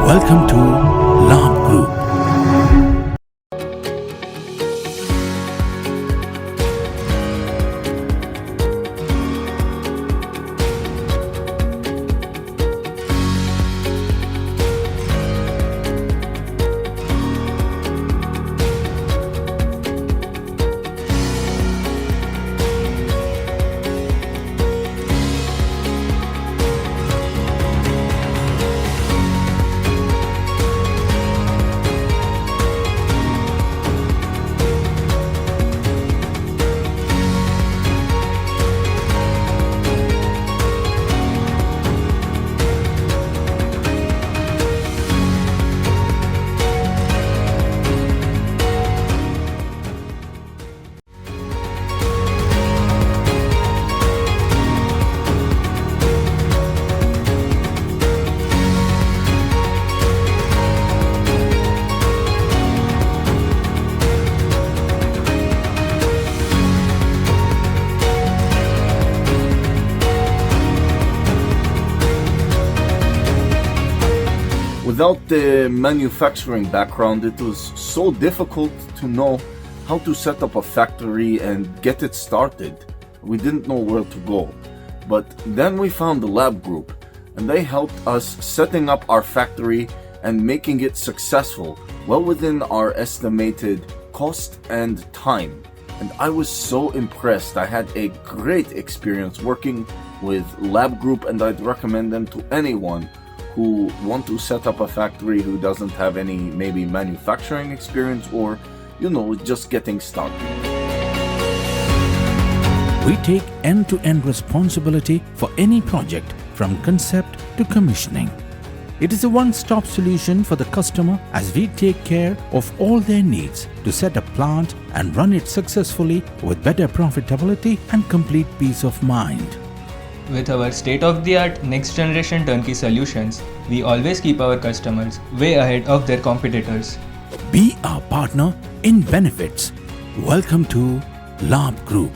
Welcome to Labh Group. Without the manufacturing background, it was so difficult to know how to set up a factory and get it started. We didn't know where to go. But then we found the Labh Group, and they helped us setting up our factory and making it successful, well within our estimated cost and time. And I was so impressed. I had a great experience working with Labh Group, and I'd recommend them to anyone who want to set up a factory who doesn't have any maybe manufacturing experience or, just getting started. We take end-to-end responsibility for any project from concept to commissioning. It is a one-stop solution for the customer as we take care of all their needs to set a plant and run it successfully with better profitability and complete peace of mind. With our state-of-the-art next-generation turnkey solutions, we always keep our customers way ahead of their competitors. Be our partner in benefits. Welcome to Labh Group.